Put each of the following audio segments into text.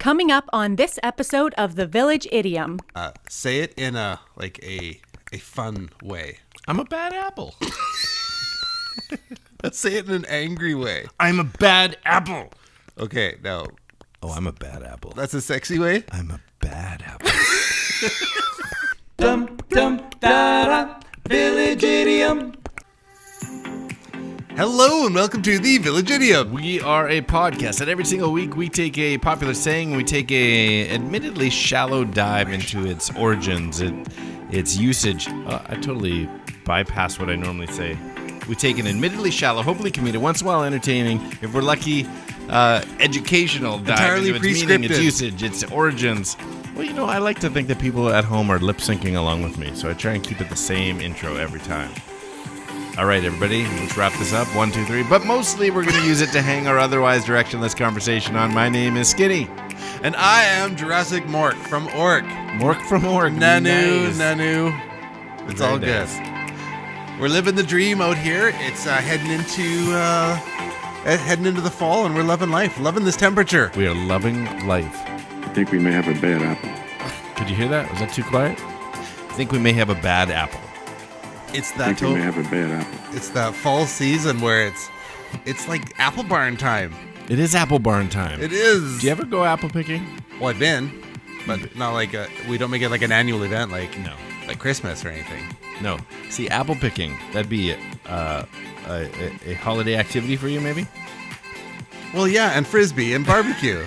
Coming up on this episode of the Village Idiom. Say it in a fun way. I'm a bad apple. Let's say it in an angry way. I'm a bad apple. Okay, now. Oh, I'm a bad apple. That's a sexy way? I'm a bad apple. Dum dum da da, Village Idiom. Hello and welcome to the Village Idiom. We are a podcast that every single week we take a popular saying and we take a admittedly shallow dive into its origins, its usage. I totally bypassed what I normally say. We take an admittedly shallow, hopefully comedic, once in a while entertaining, if we're lucky, educational dive Entirely into its meaning, its usage, its origins. Well, you know, I like to think that people at home are lip-syncing along with me, so I try and keep it the same intro every time. All right, everybody, let's wrap this up. 1, 2, 3. But mostly we're going to use it to hang our otherwise directionless conversation on. My name is Skinny. And I am Jurassic Mork from Ork. Mork from Ork. Nanu, Nice. Nanu. It's Very all good. nice. We're living the dream out here. It's heading into the fall, and we're loving life, loving this temperature. We are loving life. I think we may have a bad apple. Could you hear that? Was that too quiet? I think we may have a bad apple. It's I that think we may have a bad apple. it's that fall season where it's like apple barn time. It is apple barn time. It is. Do you ever go apple picking? Well, I've been, but not like we don't make it like an annual event like Christmas or anything. No. See, apple picking, that'd be a holiday activity for you, maybe? Well, yeah, and frisbee and barbecue.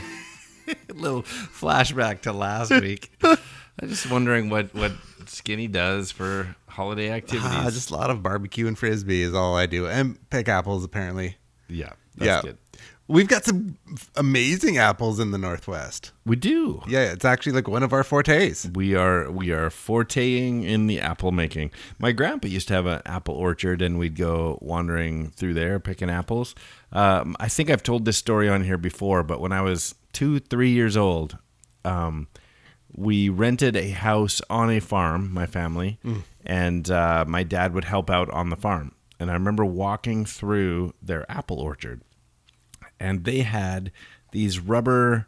A little flashback to last week. I'm just wondering what Skinny does for holiday activities. Just a lot of barbecue and frisbee is all I do, and pick apples apparently. Yeah, that's good. We've got some amazing apples in the Northwest. We do. Yeah, it's actually like one of our fortes. We are forteing in the apple making. My grandpa used to have an apple orchard, and we'd go wandering through there picking apples. I think I've told this story on here before, but when I was 2-3 years old, we rented a house on a farm, my family, and my dad would help out on the farm. And I remember walking through their apple orchard, and they had these rubber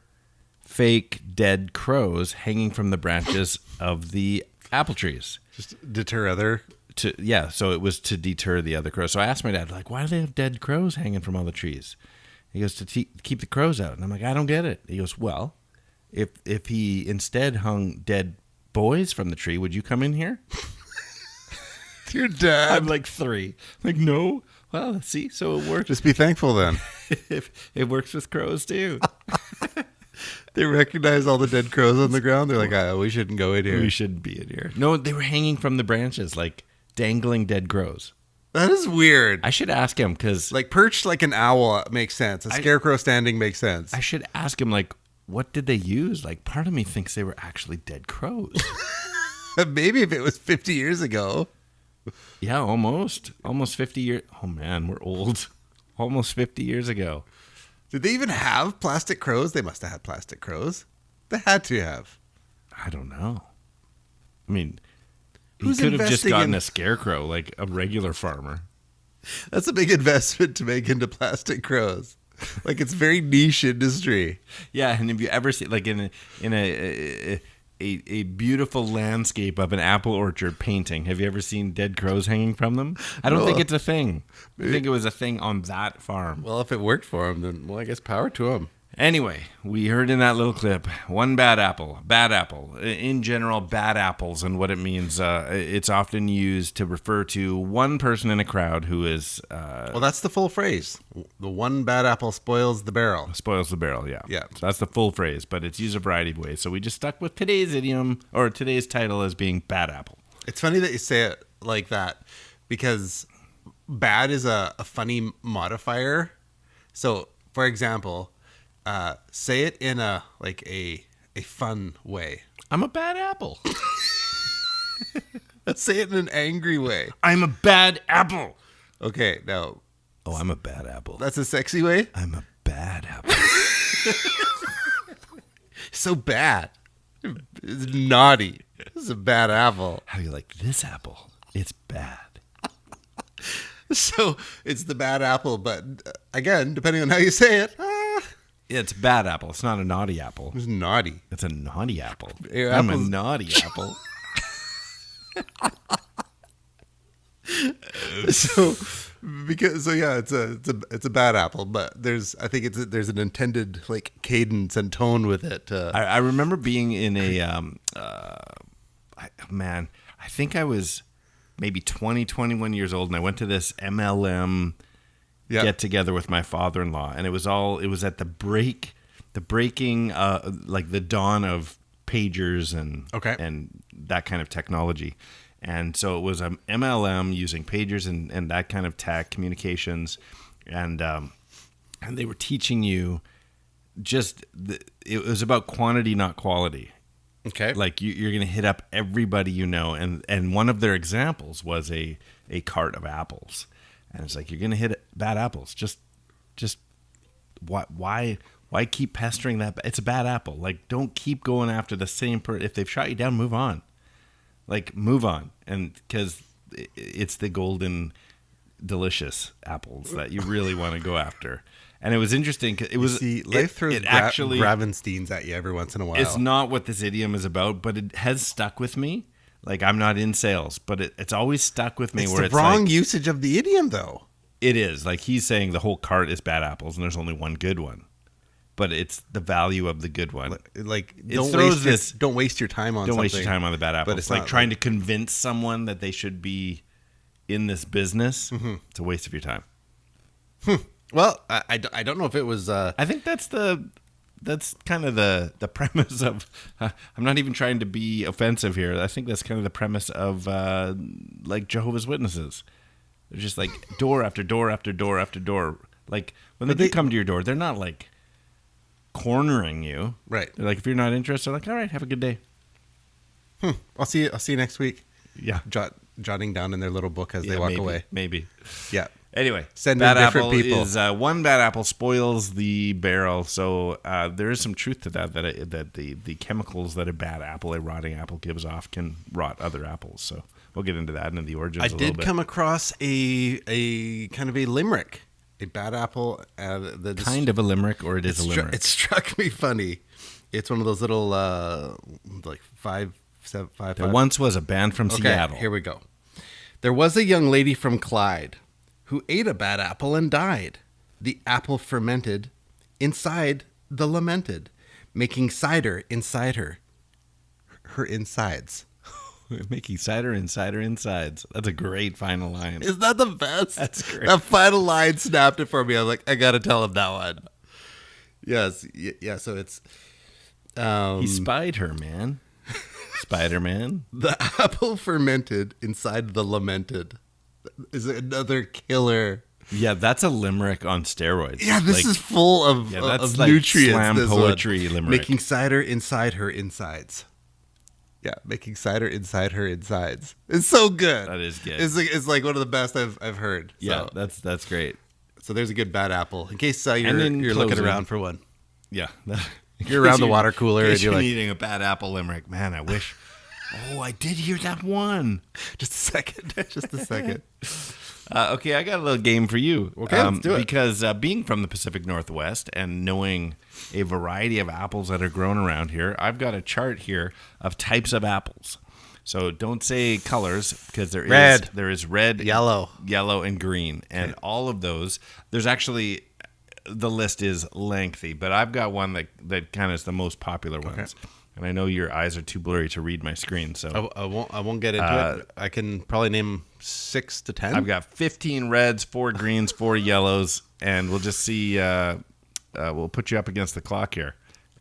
fake dead crows hanging from the branches of the apple trees. Just deter other. So it was to deter the other crows. So I asked my dad, like, why do they have dead crows hanging from all the trees? He goes, to keep the crows out. And I'm like, I don't get it. He goes, well, if he instead hung dead boys from the tree, would you come in here? Your dad. I'm like 3. I'm like, no. Well, see, so it works. Just be thankful then. It works with crows too. They recognize all the dead crows on the ground. They're like, we shouldn't go in here. We shouldn't be in here. No, they were hanging from the branches, like dangling dead crows. That is weird. I should ask him because, Like perched like an owl makes sense. A scarecrow standing makes sense. I should ask him, like, what did they use? Like, part of me thinks they were actually dead crows. Maybe if it was 50 years ago. Yeah, almost 50 years. Oh man, we're old. Almost 50 years ago. Did they even have plastic crows? They must have had plastic crows. They had to have. I don't know. I mean, Who's he could have just investing gotten in- a scarecrow, like a regular farmer. That's a big investment to make into plastic crows. Like it's very niche industry. Yeah, and have you ever seen, like, in a beautiful landscape of an apple orchard painting, have you ever seen dead crows hanging from them? I don't think it's a thing. I think it was a thing on that farm. Well, if it worked for them, then, I guess power to them. Anyway, we heard in that little clip, one bad apple. Bad apple. In general, bad apples and what it means. It's often used to refer to one person in a crowd who is... Well, that's the full phrase. The one bad apple spoils the barrel. spoils the barrel, yeah. Yeah. So that's the full phrase, but it's used a variety of ways. So we just stuck with today's idiom, or today's title as being bad apple. It's funny that you say it like that because bad is a funny modifier. So, for example... say it in a fun way. I'm a bad apple. Let's say it in an angry way. I'm a bad apple. Okay, now Oh, I'm a bad apple. that's a sexy way. I'm a bad apple. So bad. It's naughty. This is a bad apple. How do you like this apple? It's bad. So it's the bad apple, but again, depending on how you say it, It's a bad apple. It's not a naughty apple. It's naughty. It's a naughty apple. Your I'm a apple's- naughty apple. It's a bad apple, but there's an intended like cadence and tone with it. I remember being in a I think I was maybe 20, 21 years old, and I went to this MLM get together with my father-in-law, and it was at the breaking, like the dawn of pagers and that kind of technology. And so it was an MLM using pagers and that kind of tech communications, and they were teaching you it was about quantity, not quality. Okay. Like you're going to hit up everybody you know, and one of their examples was a cart of apples, and it's like, you're going to hit bad apples. Just why keep pestering that? It's a bad apple. Like, don't keep going after the same person. If they've shot you down, move on. Like, move on, and because it's the golden, delicious apples that you really want to go after. And it was interesting because life throws actually Gravensteins at you every once in a while. It's not what this idiom is about, but it has stuck with me. Like, I'm not in sales, but it's always stuck with me. It's where the it's wrong like, usage of the idiom, though. It is. Like, he's saying the whole cart is bad apples, and there's only one good one. But it's the value of the good one. Like, Don't waste your time on Don't something. waste your time on the bad apple. But It's like trying to convince someone that they should be in this business. Mm-hmm. It's a waste of your time. Well, I don't know if it was... I think that's kind of the premise of... I'm not even trying to be offensive here. I think that's kind of the premise of like Jehovah's Witnesses. They're just like door after door after door after door. Like, when they come to your door, they're not like cornering you. Right. They're like, if you're not interested, like, all right, have a good day. I'll see you next week. Yeah. Jotting down in their little book as they walk away. Maybe. Yeah. Anyway, Send bad in different apple people. is one bad apple spoils the barrel. So there is some truth to that the chemicals that a bad apple, a rotting apple, gives off can rot other apples. So we'll get into that and the origins. I did come across a kind of a limerick, a bad apple. Kind of a limerick, or it is a limerick. It struck me funny. It's one of those little like 5, 7, 5. There once was a band from Seattle. Here we go. There was a young lady from Clyde who ate a bad apple and died. The apple fermented inside the lamented, making cider inside her insides. Making cider inside her insides. That's a great final line. Isn't that the best? That's great. That final line snapped it for me. I was like, I got to tell him that one. Yes. Yeah, so it's... he spied her, man. Spider-Man. The apple fermented inside the lamented is another killer. Yeah, that's a limerick on steroids. Yeah, this is full of, that's of like nutrients. slam this poetry one. limerick. Making cider inside her insides. Yeah, making cider inside her insides. It's so good. That is good. It's like one of the best I've heard. Yeah, So, that's great. so there's a good bad apple. In case you're then looking closing. around for one. Yeah. You're around the water cooler and and you're like, eating a bad apple limerick. Man, I wish. Oh, I did hear that one. just a second. Just a second. Okay, I got a little game for you. Okay, let's do it. Because being from the Pacific Northwest and knowing a variety of apples that are grown around here, I've got a chart here of types of apples. So don't say colors, because there is red, Yellow, and green. And all of those, there's actually, the list is lengthy, but I've got one that kind of is the most popular ones. And I know your eyes are too blurry to read my screen, so I won't get into it. I can probably name 6 to 10. I've got 15 reds, 4 greens, 4 yellows, and we'll just see. We'll put you up against the clock here.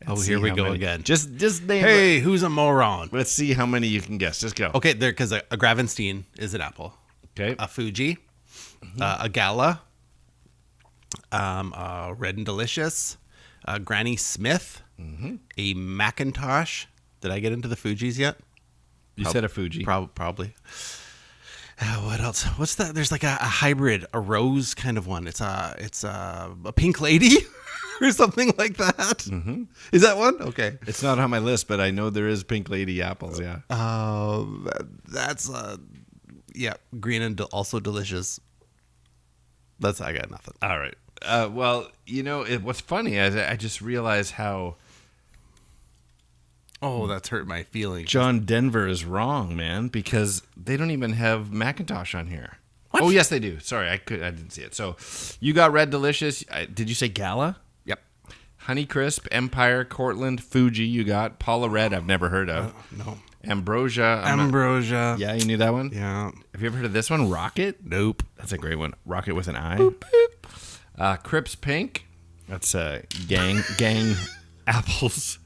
Oh, here we go again. Just name. Hey, who's a moron? Let's see how many you can guess. Just go. Okay, there, because a Gravenstein is an apple. Okay. A Fuji, a Gala, Red and Delicious, Granny Smith, a Macintosh. Did I get into the Fujis yet? You said a Fuji. Probably. What else? What's that? There's like a hybrid, a rose kind of one. It's a pink lady or something like that. Mm-hmm. Is that one? Okay. It's not on my list, but I know there is pink lady apples. Yeah. That's green and also delicious. I got nothing. All right. Well, what's funny is I just realized how Oh, that's hurt my feelings. John Denver is wrong, man, because they don't even have Macintosh on here. What? Oh, yes, they do. Sorry, I didn't see it. So you got Red Delicious. Did you say Gala? Yep. Honeycrisp, Empire, Cortland, Fuji. You got Paula Red. I've never heard of. No. Ambrosia. Ambrosia. Yeah, you knew that one? Yeah. Have you ever heard of this one? Rocket? Nope. That's a great one. Rocket with an I. Boop, boop. Crips Pink. That's gang apples.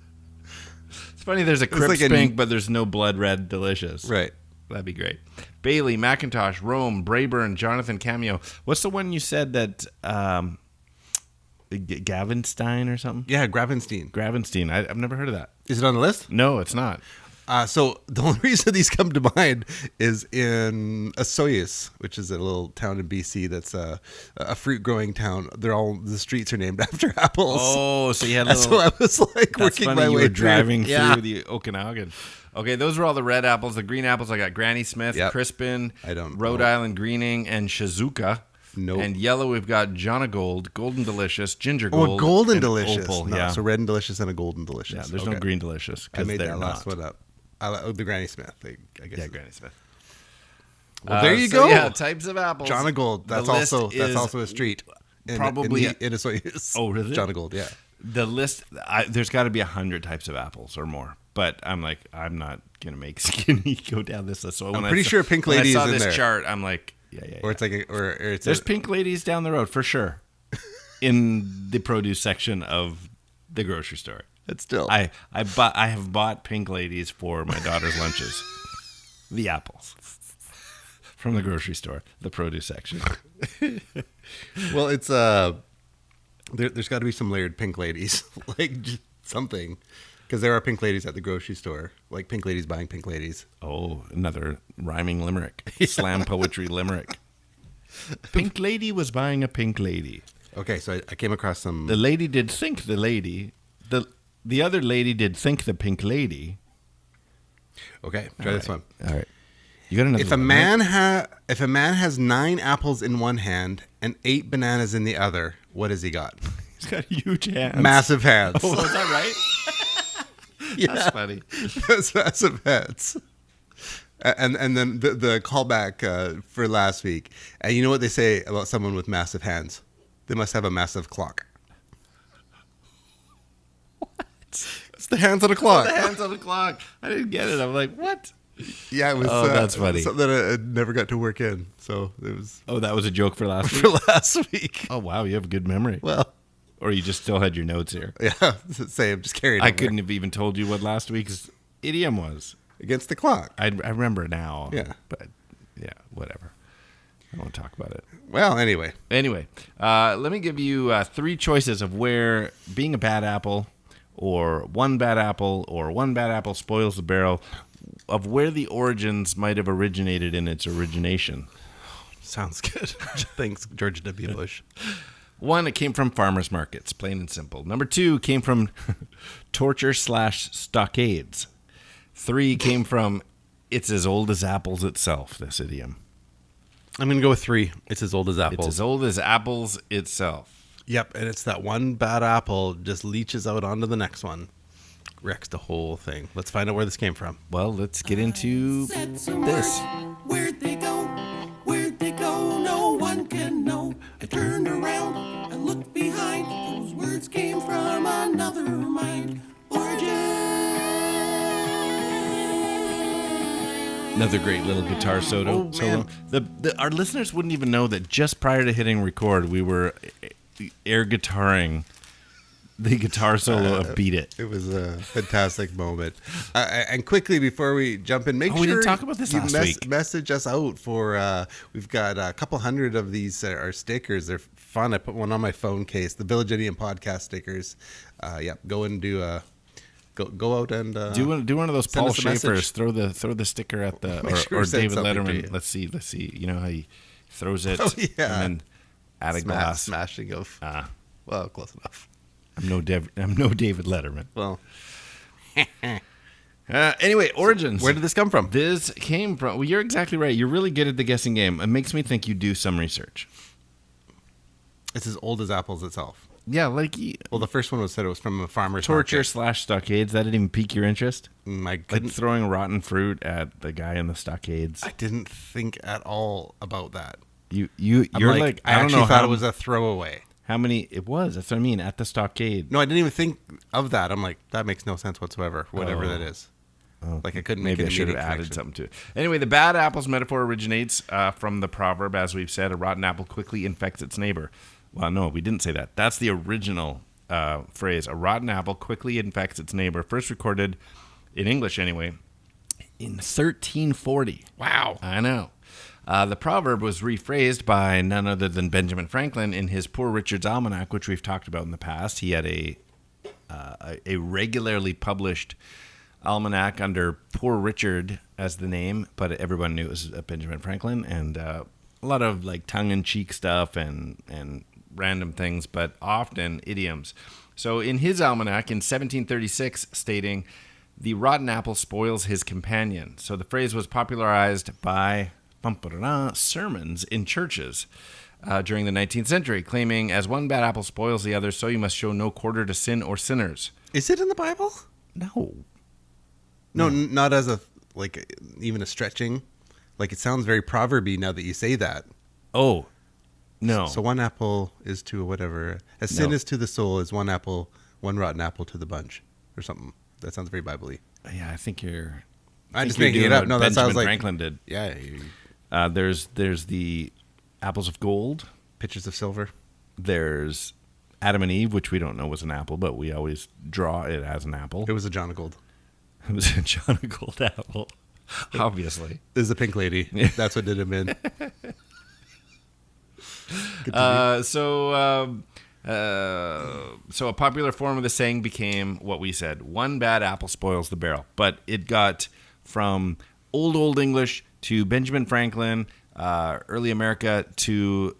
It's funny there's a Crips Pink, but there's no Blood Red Delicious. Right. That'd be great. Bailey, Macintosh, Rome, Brayburn, Jonathan Cameo. What's the one you said that Gavenstein or something? Yeah, Gravenstein. I've never heard of that. Is it on the list? No, it's not. So the only reason these come to mind is in Osoyoos, which is a little town in BC that's a fruit growing town. The streets are named after apples. Oh, so you had a little. So I was like working my way driving through the Okanagan. Okay, those are all the red apples. The green apples, I got Granny Smith, Crispin, Rhode Island Greening, and Shizuka. Nope. And yellow, we've got Jonagold, Golden Delicious, Ginger Gold. Oh, Golden Delicious. Opal, no, so Red and Delicious and a Golden Delicious. Yeah, there's no Green Delicious. I made that last one up. The Granny Smith, I guess. Yeah, Granny Smith. Well, there you go. Yeah, types of apples. Jonagold. That's also a street. Probably in Osoyoos. Oh, really? Jonagold, yeah. The list. There's got to be 100 types of apples or more. But I'm like, I'm not gonna make Skinny go down this list. So I'm pretty sure Pink Lady is in there. When I saw this chart, I'm like, yeah. Or it's like, there's Pink Ladies down the road for sure, in the produce section of the grocery store. It's still. I have bought Pink Ladies for my daughter's lunches. The apples from the grocery store, the produce section. Well, it's there's got to be some layered Pink Ladies, like just something, because there are Pink Ladies at the grocery store, like Pink Ladies buying Pink Ladies. Oh, another rhyming limerick, slam poetry limerick. Pink Lady was buying a Pink Lady. Okay, so I came across some. The lady did think the lady. The other lady did think the Pink Lady. Okay, try this one. All right. You got another if a man has 9 apples in one hand and 8 bananas in the other, what has he got? He's got huge hands. Massive hands. Oh, is that right? Yeah. That's funny. That's massive hands. And then the callback for last week. And you know what they say about someone with massive hands? They must have a massive clock. It's the hands on the clock. The hands on the clock. I didn't get it. I'm like, what? Yeah, it was. Oh, that's funny. Something that I never got to work in. So it was. Oh, that was a joke for last week? For last week. Oh, wow. You have a good memory. Well. Or you just still had your notes here. Yeah. Say I'm just carrying. I couldn't have even told you what last week's idiom was. Against the clock. I remember now. Yeah. But, yeah, whatever. I won't talk about it. Well, anyway. Let me give you 3 choices of where being a bad apple, or one bad apple spoils the barrel, of where the origins might have originated in its origination. Sounds good. Thanks, George W. Bush. 1, it came from farmers markets, plain and simple. Number 2 came from torture/stockades. 3 came from it's as old as apples itself, this idiom. I'm going to go with 3. It's as old as apples. It's as old as apples itself. Yep, and it's that one bad apple just leaches out onto the next one. Wrecks the whole thing. Let's find out where this came from. Well, let's get into this. Where'd they go? Where'd they go? No one can know. I turned around, I looked behind. Those words came from another mind. Origin. Another great little guitar solo. Our listeners wouldn't even know that just prior to hitting record, we were air guitaring the guitar solo of Beat It. It was a fantastic moment. And quickly, before we jump in, make sure we didn't talk about this last week. Message us out for, we've got a couple hundred of these are stickers. They're fun. I put one on my phone case, the Village Idiom podcast stickers. Go and do Go out and do one of those Paul Schaefer's. Message. Throw the sticker at the Sure or David Letterman. Let's see. You know how he throws it and then at a glass. Smashing of. Well, close enough. I'm no David Letterman. Well. Anyway, origins. Where did this come from? This came from. Well, you're exactly right. You're really good at the guessing game. It makes me think you do some research. It's as old as apples itself. Yeah, like Well, the first one said it was from a farmer's torture market. / stockades. That didn't even pique your interest. I Like couldn't. throwing rotten fruit at the guy in the stockades. I didn't think at all about that. You're I'm like I I don't actually know thought how, it was a throwaway. how many it was. That's what I mean, at the stockade. No, I didn't even think of that. I'm like, that makes no sense whatsoever. Whatever Oh. that is. Like I couldn't make Maybe an I should have immediate added connection. something to it. Anyway, the bad apples metaphor originates from the proverb, as we've said, a rotten apple quickly infects its neighbor. Well, no, we didn't say that. That's the original phrase. A rotten apple quickly infects its neighbor. First recorded, in English anyway, in 1340. Wow. I know. The proverb was rephrased by none other than Benjamin Franklin in his Poor Richard's Almanac, which we've talked about in the past. He had a regularly published almanac under Poor Richard as the name, but everyone knew it was Benjamin Franklin, and a lot of like tongue-in-cheek stuff and random things, but often idioms. So in his almanac in 1736, stating, "The rotten apple spoils his companion." So the phrase was popularized by sermons in churches during the 19th century, claiming, "As one bad apple spoils the other, so you must show no quarter to sin or sinners." Is it in the Bible? No. No, not as a like even a stretching. Like it sounds very proverby now that you say that. Oh, no. So one apple is to whatever. As sin No. is to the soul, is one apple, one rotten apple to the bunch, or something. That sounds very Bible-y. Yeah, I think you're. I'm just you're making it doing up. what No, that Benjamin sounds like Franklin did. Yeah, There's the apples of gold. pictures of silver. There's Adam and Eve, which we don't know was an apple, but we always draw it as an apple. It was a John of Gold. It was a John of Gold apple, obviously. It was a pink lady. That's what did him in. So a popular form of the saying became what we said: one bad apple spoils the barrel. But it got from Old English to Benjamin Franklin, early America, to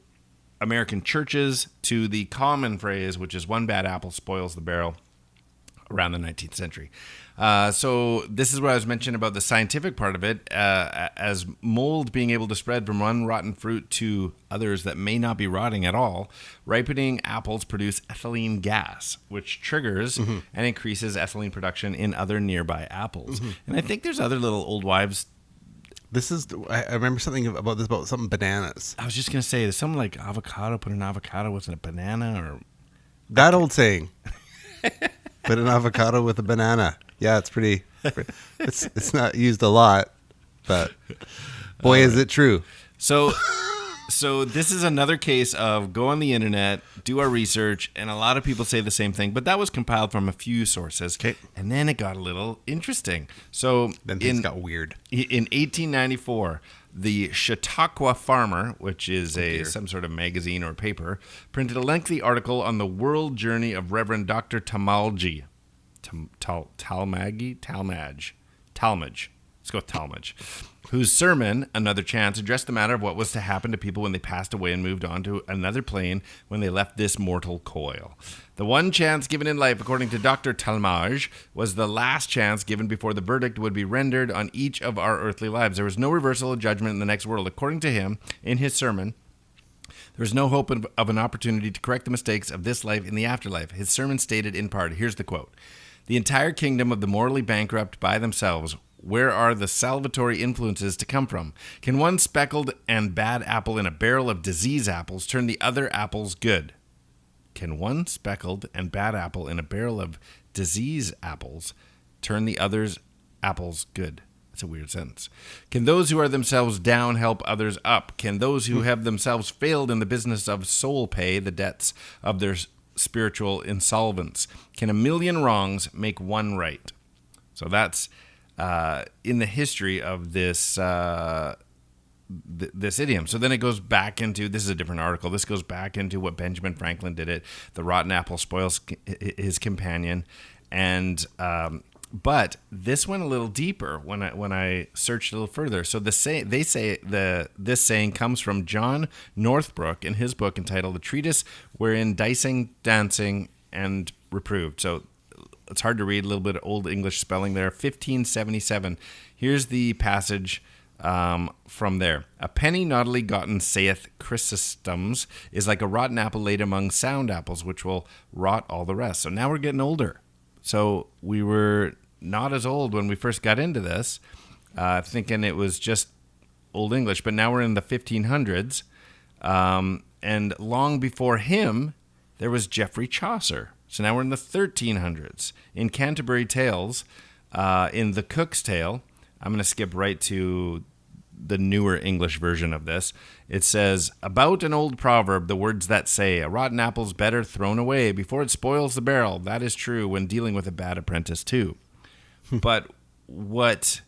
American churches, to the common phrase, which is one bad apple spoils the barrel, around the 19th century. So this is what I was mentioning about the scientific part of it, as mold being able to spread from one rotten fruit to others that may not be rotting at all. Ripening apples produce ethylene gas, which triggers and increases ethylene production in other nearby apples. And I think there's other little old wives. This is. I remember something about this about something bananas. I was just going to say, there's something like avocado, put an avocado with a banana, or That old saying. Put an avocado with a banana. Yeah, it's pretty. It's not used a lot, but boy, is it true. So this is another case of go on the internet, do our research, and a lot of people say the same thing, but that was compiled from a few sources. Okay. And then it got a little interesting. So Then things got weird. In 1894, the Chautauqua Farmer, which is some sort of magazine or paper, printed a lengthy article on the world journey of Reverend Dr. Talmage. Let's go with Talmage, whose sermon, Another Chance, addressed the matter of what was to happen to people when they passed away and moved on to another plane when they left this mortal coil. The one chance given in life, according to Dr. Talmage, was the last chance given before the verdict would be rendered on each of our earthly lives. There was no reversal of judgment in the next world. According to him, in his sermon, there was no hope of an opportunity to correct the mistakes of this life in the afterlife. His sermon stated in part, here's the quote: "The entire kingdom of the morally bankrupt by themselves, where are the salvatory influences to come from? Can one speckled and bad apple in a barrel of disease apples turn the other apples good? Can one speckled and bad apple in a barrel of disease apples turn the other's apples good?" That's a weird sentence. "Can those who are themselves down help others up? Can those who have themselves failed in the business of soul pay the debts of their spiritual insolvents? Can a million wrongs make one right?" So that's in the history of this this idiom. So then it goes back into, this is a different article, this goes back into what Benjamin Franklin did it. The rotten apple spoils his companion. And but this went a little deeper when I searched a little further. So this saying comes from John Northbrook in his book entitled "The Treatise Wherein Dicing, Dancing, and Reproved." So it's hard to read, a little bit of Old English spelling there. 1577. Here's the passage from there. A penny naughtily gotten, saith Chrysostom's, is like a rotten apple laid among sound apples, which will rot all the rest. So now we're getting older. So we were not as old when we first got into this, thinking it was just Old English, but now we're in the 1500s. And long before him, there was Geoffrey Chaucer. So now we're in the 1300s. In Canterbury Tales, in The Cook's Tale, I'm going to skip right to the newer English version of this. It says, about an old proverb, the words that say, a rotten apple's better thrown away before it spoils the barrel. That is true when dealing with a bad apprentice too. But what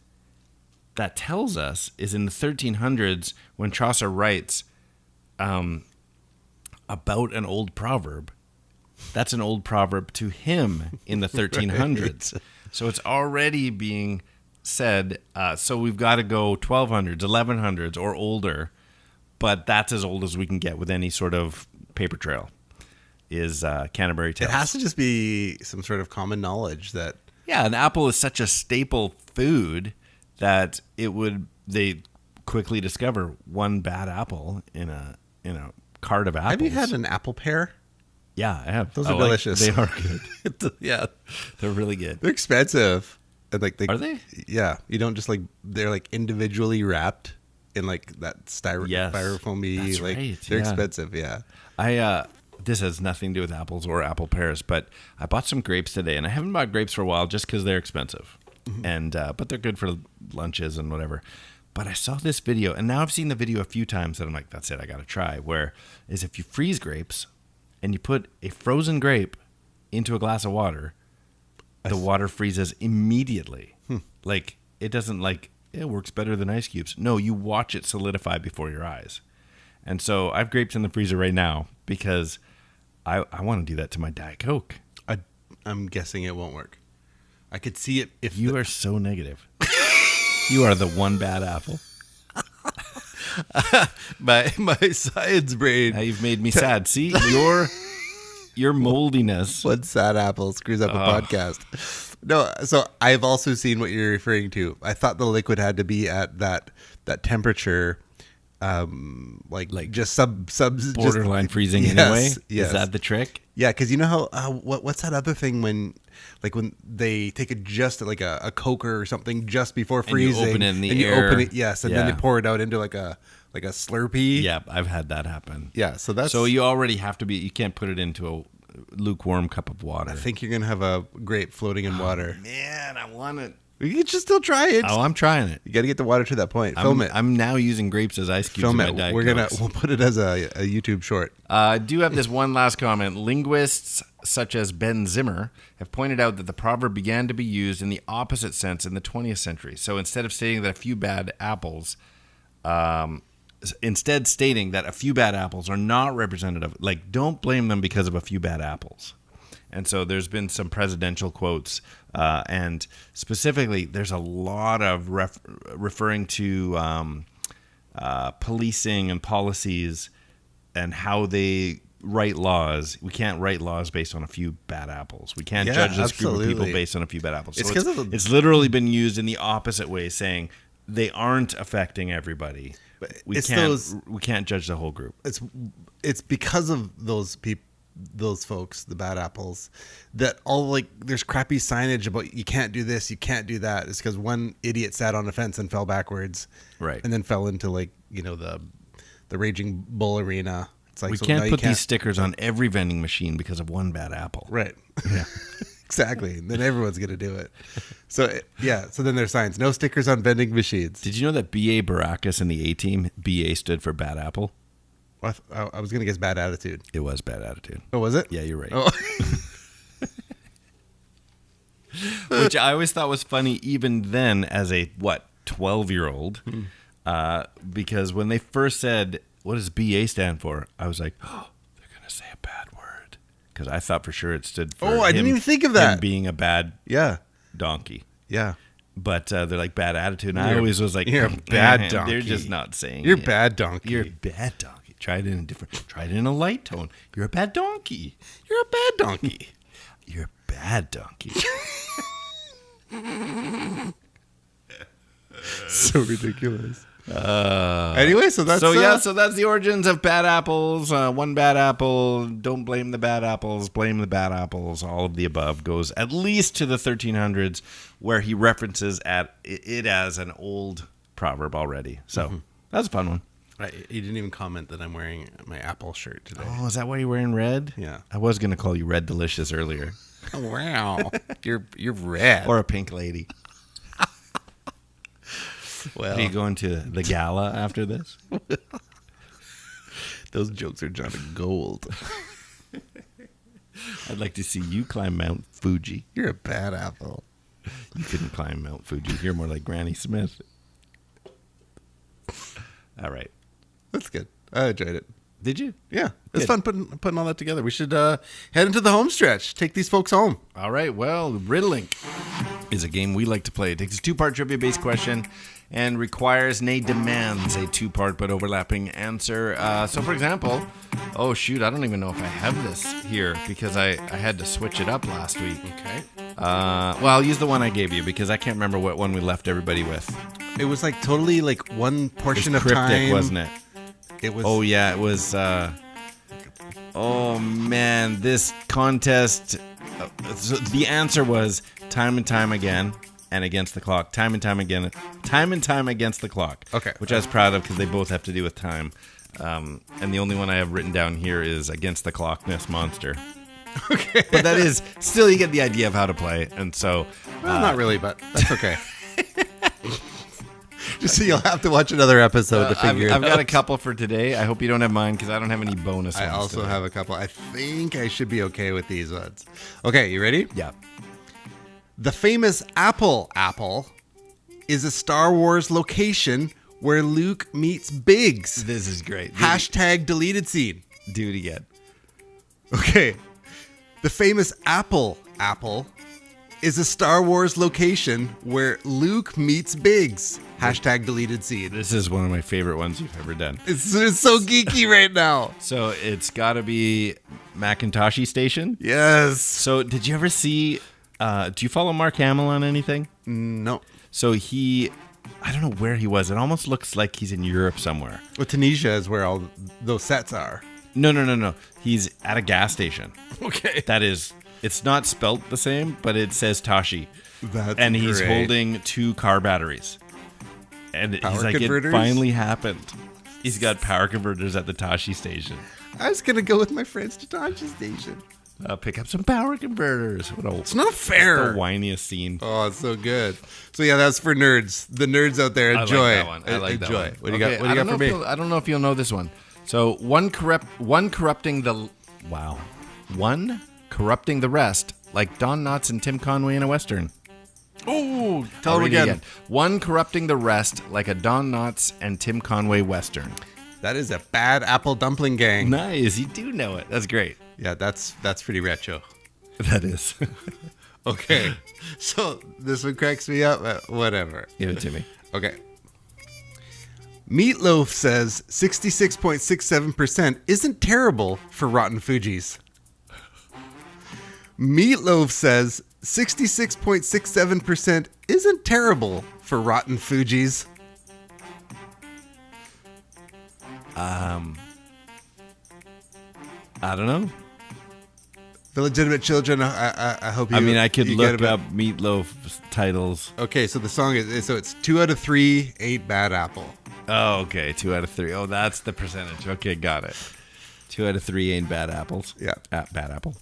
that tells us is in the 1300s, when Chaucer writes about an old proverb, that's an old proverb to him in the 1300s. Right. So it's already being said, so we've got to go 1200s, 1100s, or older, but that's as old as we can get with any sort of paper trail, is Canterbury Tales. It has to just be some sort of common knowledge that... Yeah, an apple is such a staple food that they quickly discover one bad apple in a cart of apples. Have you had an apple pear? Yeah, I have. Those are delicious. They are good. Yeah. They're really good. They're expensive. And are they? Yeah. You don't just they're individually wrapped in that styrofoamy. That's right. They're expensive. Yeah. This has nothing to do with apples or apple pears, but I bought some grapes today, and I haven't bought grapes for a while just because they're expensive. Mm-hmm. And but they're good for lunches and whatever. But I saw this video, and now I've seen the video a few times, and I'm like, that's it, I got to try. Where is if you freeze grapes and you put a frozen grape into a glass of water, the water freezes immediately. It doesn't it works better than ice cubes. No, you watch it solidify before your eyes. And so I have grapes in the freezer right now because I want to do that to my Diet Coke. I'm guessing it won't work. I could see it if you are so negative. You are the one bad apple. my science brain. Now you've made me sad. See, your moldiness. One sad apple screws up a podcast. No, so I've also seen what you're referring to. I thought the liquid had to be at that temperature. Just borderline freezing anyway. Yes. Is that the trick? Yeah, because you know how what's that other thing when they take a Coke or something just before freezing, and you open it in the and air. You open it, yes, and then they pour it out into like a Slurpee. Yeah, I've had that happen. Yeah, so you already have to be. You can't put it into a lukewarm cup of water. I think you're gonna have a grape floating in water. Man, I want it. You can just still try it. Oh, I'm trying it. You got to get the water to that point. Film it. I'm now using grapes as ice cubes. Film in my it. Diet We'll put it as a YouTube short. I do have this one last comment. Linguists such as Ben Zimmer have pointed out that the proverb began to be used in the opposite sense in the 20th century. So instead stating that a few bad apples are not representative, don't blame them because of a few bad apples. And so there's been some presidential quotes, and specifically, there's a lot of referring to policing and policies and how they write laws. We can't write laws based on a few bad apples. We can't judge this group of people based on a few bad apples. So it's literally been used in the opposite way, saying they aren't affecting everybody. We can't judge the whole group. It's because of those people. Those folks, the bad apples, that all there's crappy signage about you can't do this, you can't do that. It's because one idiot sat on a fence and fell backwards, right, and then fell into the raging bull arena. It's we can't put these stickers on every vending machine because of one bad apple, right? Yeah, exactly. Then everyone's gonna do it. So then there's signs: no stickers on vending machines. Did you know that B.A. Baracus in the A team, B.A. stood for bad apple? I was going to guess bad attitude. It was bad attitude. Oh, was it? Yeah, you're right. Oh. Which I always thought was funny even then as a, 12-year-old. Because when they first said, what does BA stand for? I was like, oh, they're going to say a bad word. Because I thought for sure it stood for I didn't even think of that. Him being a bad donkey. Yeah. But they're like bad attitude. And I always was like, you're a bad donkey. They're just not saying You're bad donkey. You're a bad donkey. Try it in a light tone. You're a bad donkey. You're a bad donkey. You're a bad donkey. so ridiculous. Anyway, so that's so that's the origins of bad apples. One bad apple. Don't blame the bad apples. Blame the bad apples. All of the above goes at least to the 1300s, where he references it as an old proverb already. So that's a fun one. You didn't even comment that I'm wearing my Apple shirt today. Oh, is that why you're wearing red? Yeah. I was gonna call you Red Delicious earlier, Oh, wow, you're red. or a pink lady. Well, Are you going to the gala after this? those jokes are John of gold. I'd like to see you climb Mount Fuji. You're a bad apple. You couldn't climb Mount Fuji. You're more like Granny Smith. All right. That's good. I enjoyed it. Did you? Yeah, it's Good. fun putting all that together. We should head into the home stretch. Take these folks home. All right. Well, Riddling is a game we like to play. It takes a two-part trivia-based question and requires, nay, demands a two-part but overlapping answer. So, for example, oh, shoot, I don't even know if I have this here because I had to switch it up last week. Okay. Well, I'll use the one I gave you because I can't remember what one we left everybody with. It was like totally like one portion of Cryptic, time, wasn't it? It was. Oh, yeah, it was... oh, man, this contest... so the answer was time and time again and against the clock. Time and time again. Time and time against the clock. Okay. Which I was proud of because they both have to do with time. And the only one I have written down here is against the clockness monster. Okay. But that is... Still, you get the idea of how to play. And so... Well, not really, but that's okay. Just so you'll have to watch another episode to figure I've it out. got a couple for today. I hope you don't have mine because I don't have any bonus I ones also today. have a couple. I think I should be okay with these ones. Okay, you ready? Yeah. The famous Apple is a Star Wars location where Luke meets Biggs. This is great. Hashtag deleted scene. Do it again. Okay. The famous Apple is a Star Wars location where Luke meets Biggs. Hashtag deleted scene. This is one of my favorite ones you've ever done. It's so geeky right now. So it's got to be Macintosh Station. Yes. So did you ever see, do you follow Mark Hamill on anything? No. So I don't know where he was. It almost looks like he's in Europe somewhere. Well, Tunisia is where all those sets are. No. He's at a gas station. Okay. That is, it's not spelt the same, but it says Tashi. That's and he's great. holding 2 car batteries. And Power he's like, converters? it finally happened. He's got power converters at the Tashi station. I was going to go with my friends to Tunisia Station. Pick up some power converters. It's not fair. The whiniest scene. Oh, it's so good. So yeah, that's for nerds. The nerds out there, enjoy. I like that one. I like enjoy. that one. What do you got? What do you got for me? I don't know if you'll know this one. So one corrupting the rest, like Don Knotts and Tim Conway in a Western. Oh, tell I'll them read it again. One corrupting the rest, like a Don Knotts and Tim Conway Western. That is a Bad Apple dumpling gang. Nice, you do know it. That's great. Yeah, that's pretty retro. That is. Okay, so this one cracks me up. Whatever. Give it to me. Okay. Meatloaf says 66.67% isn't terrible for rotten Fugees. Meatloaf says 66.67% isn't terrible for rotten Fugees. I don't know. The legitimate children. I hope you. I mean, I could you get look a up Meatloaf titles. Okay, so the song is so it's 2 out of 3 ain't Bad Apple. Oh, okay. 2 out of 3. Oh, that's the percentage. Okay, got it. 2 out of 3 ain't bad apples. Yeah. Bad apple.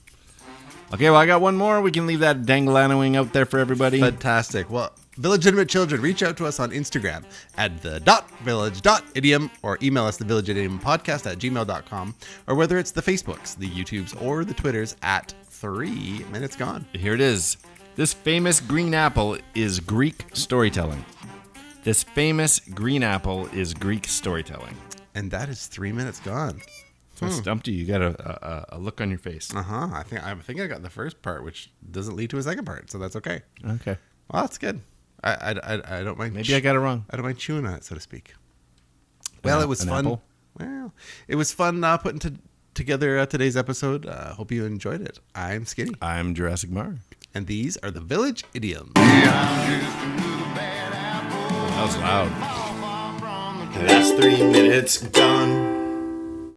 Okay, well, I got one more. We can leave that dangling out there for everybody. Fantastic. Well, the legitimate children, reach out to us on Instagram at the.village.idiom or email us thevillageidiompodcast@gmail.com, or whether it's the Facebooks, the YouTubes, or the Twitters at 3 Minutes Gone. Here it is. This famous green apple is Greek storytelling. This famous green apple is Greek storytelling. And that is 3 Minutes Gone. So I stumped you. You got a look on your face. I think I got the first part, which doesn't lead to a second part, so that's okay. Okay. Well, that's good. I don't mind. Maybe I got it wrong. I don't mind chewing on it, so to speak. Well, it was An fun. apple? Well, it was fun putting together today's episode. Hope you enjoyed it. I'm Skinny, I'm Jurassic Mar. and these are the Village Idioms. Oh, That was loud. That's 3 minutes done.